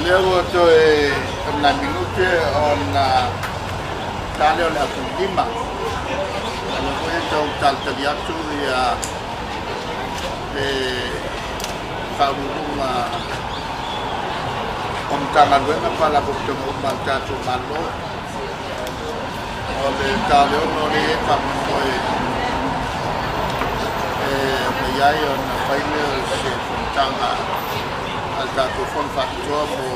Leo to na minute on tale la lima. Ano ko ito taltadiato ya kaulung tangan wena pala ko to magtato malo. Ole tale no ni pammo yai on final se tanga alta ko fon factor mo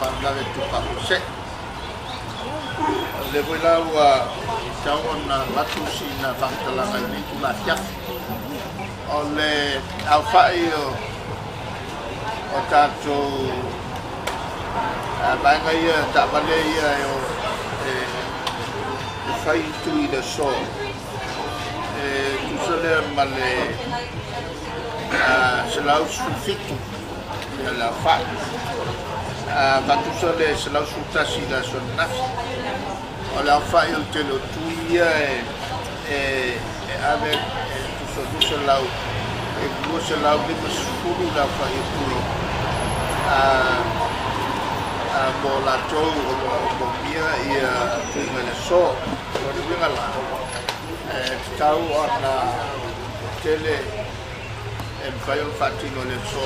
parlare tu paruse le voila wa tawon na matusi na fantala ni tu la tia ole alfa io o tato banga ia ta bale ia yo fai tu ida so tu sole male selau sulfitu la fa tu sole selau sultasi la sonna la fa il telo tuia avec tu selau tu selau de sulu la fa itu bola tau o bia ia tu mele so o de ngala tau ona tele fail fatino le so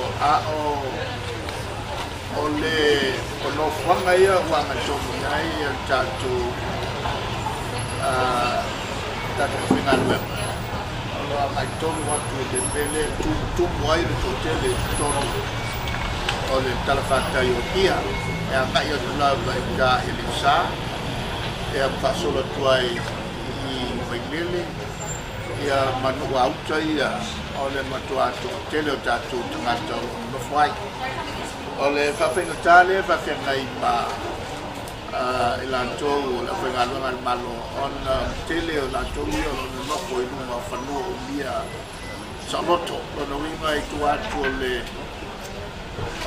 ole ono fanga ia wa ngato ngai tatu tatu final web ono ai tono watu de pele tu moi to tele tono ole talafata yo kia e nga yo la ga elisa e pa solo tuai I vailele ia manu auta ia ole matua tu tele tatu tangata no fai ole fa fenga tale fa fenga ipa ilanto la fenga longa malo on tele la to io no ko ilu ma fanu bia saloto no winga I tu atu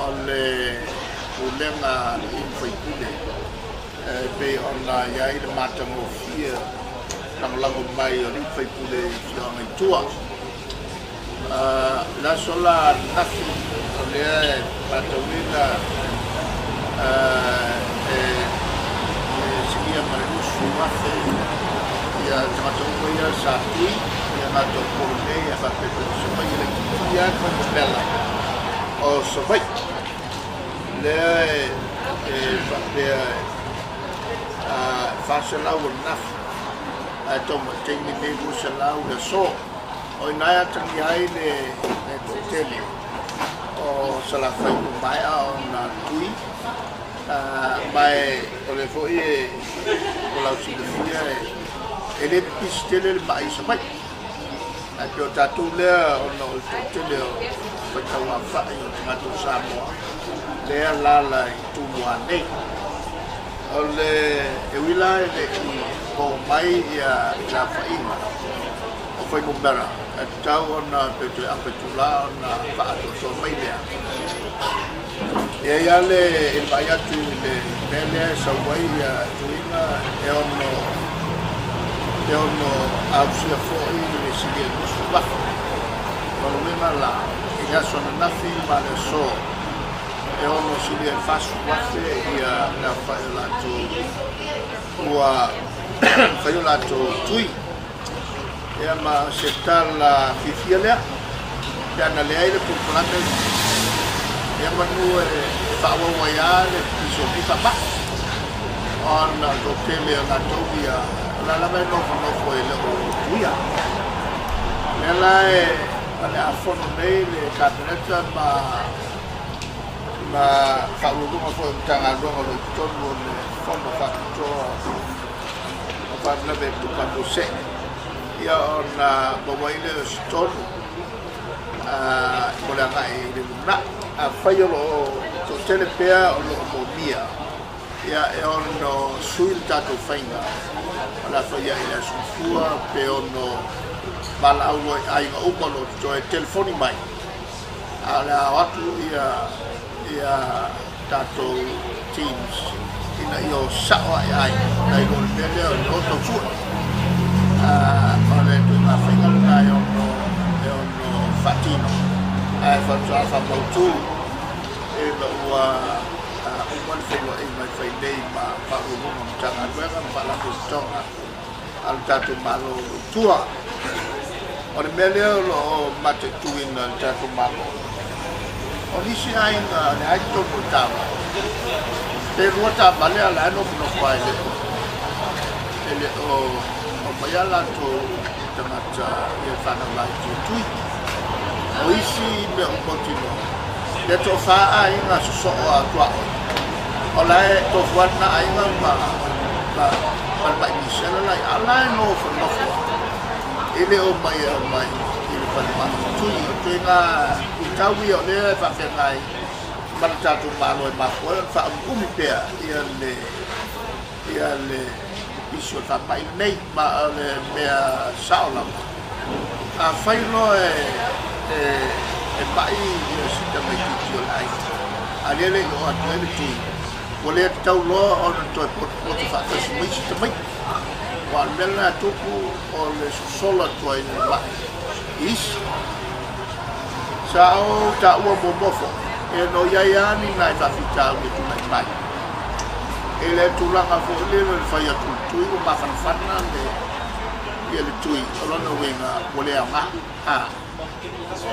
ole ulenga infoi be ona ia I mata mo fia nang lagu mai ri fai pule ngai tua la sola nafi ole patawina sekia marusu wafe ya tamato ya sati ya mato pole ya fa pepe sopa ya ya con bella o sopa le fa fa sola nafi tomo tengi ne busalau le so o naya tangi ai le tele o sala fai mai a na tui mai o le foi o la usilia ele pistele mai sabai a to tatu le o no tele o fai fa i mato samo le la tu muane o le wila le ko mai ia la faina o foi bombera tau ona petu apetula ona fa to mai le ia le il vai atu le nele sa wai ia tuina e ono ausia foi le sigue no suba no mena la ia sona na fi male so e ono sigue fasu wafe ia la fa la to ua fai la to tui e ma setala fifiala ya na le aire por planta e ma no fa wa waiale so mi fa ba on do tele na tobia la no foi le tuia ela ale a fono mele cadeneta ma fa lu ma foi tanga do lo tono le fondo fa to parla per quando sei io una boile store vola mai na a faiolo to telepea o lo mia ia e ono sul tato faina la faia ila sua pe ono bala ai o polo to telefoni mai ala watu ia tato teams ina io sawa ai dai gol bele o to su ole tu na faina na io no fatino ai fa tu e wa One thing in my day, Paruno, Tanga, Palakustonga, Altatu Malo, Tua, or the Melio or Matetuin, Altatu Malo. On this line, I told Mutama. They wrote up Malaya Land of Noquile, or Mayala to Tamata, Yafana like Tui. Oishi, Belcotino. That of I so Olay to what I am, but by Michelle, I know for nothing. Ele my Itawi or there, Fakenai, Mantatu Malo, and Mafuel, Fakumipea, Yale, Bishop of my name, Mea Saulam. A final by your life. I really want to will let tell law on the what the factors wish to make one Mela Tuku or the solar toy is Sao Tawa Bobofo, and Oyayani night of Ita with my mind. Ele Tulanga for little fire to Mafan Fana, the Yelitui, along the wing, Wolea.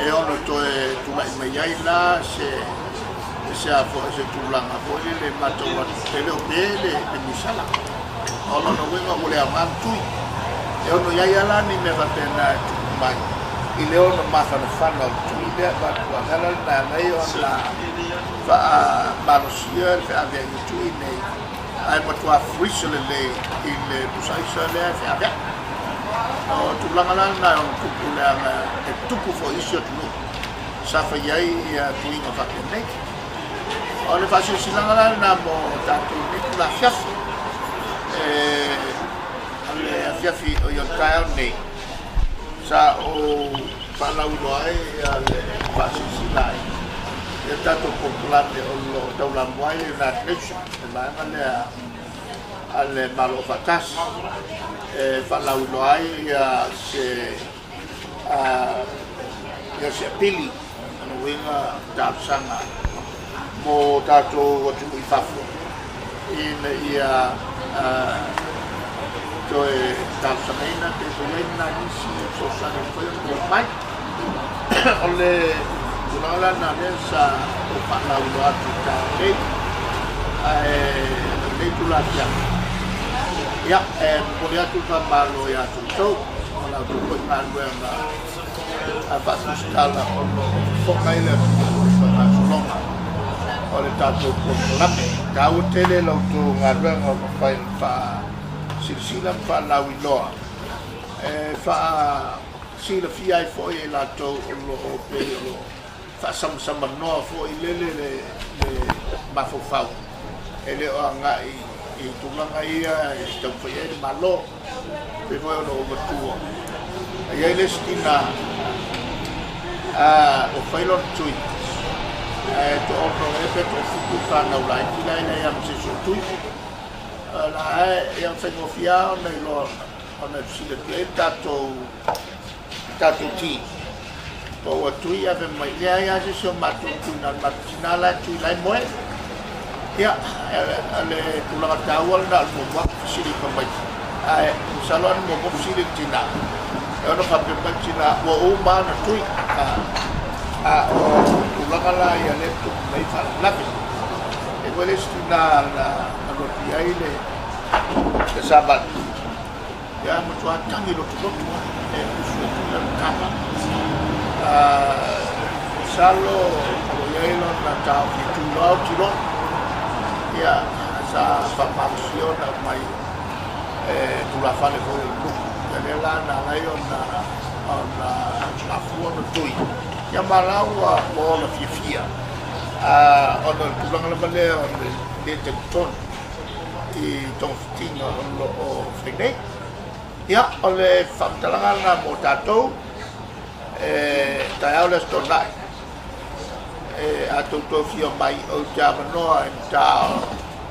E ono toe tula I maiaila se afo se tulanga fo le matoa tele o pele e misala ono no wenga ole amantu e ono yaiala ni me vatena mai I le ono mafana fana tu le ba kwa ngala na nei ona fa marosia fe avea tu nei ai matua frisele le I le pusaisa le fe avea o tulanga na o tukulanga e tuku fo isio tu sa fa yai ya tuinga fa nei o le fa silanga na mo tatu ni la fiaf ale fiafi o yo taio nei sa o pala uno ai ale fa silai e tatu popular de o lo taula moi na trecho e mai ale malo fatas falau noai se pili no winga tapsanga mo tato o tu ifafo ia to tapsanga te soina nisi so sana foi mai ole tunala na nessa o falau no atu ta nei tulatia ya podia tu malo ya tu la tu put na luenga apa skala ono fokaile na longa ole tato popular ka utele lo tu ngaruenga fa fa silsila fa la wiloa fa sila fia fo e la to lo pe lo fa sama no fo le mafofau ele o ngai I tulanga ia tau foi ele malo pe foi no matua ia ele stina o foi lo tui to o pro to fuku fa na ulai kila ina ia se tui la ia foi no fia na lo ona sile pleta to ti to o tui ave mai ia se so matu na matinala tui lai moe ya ale tulanga tawal na mo sili pa mai ai salon mo sili tina e ono pa pe tina o uma na tui o tulanga la ya le tu mai fa la e quelle stina na rotia ile ke sabat ya mo tua tangi lo tu e su na kama salo o yelo na tau tu lo tiro ya sa farmacio na mai tu la fale ko ya la na laio na fuo no tui ya malawa o na fifia ona tu la bale de ton I ton tinga o fene ya ole famtalanga na motato tayaula stonai a toto fio mai o java no ta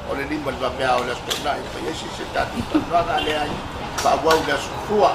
o le lima va pe a o la stonai pa yesi se ta no na le ai pa wa la sua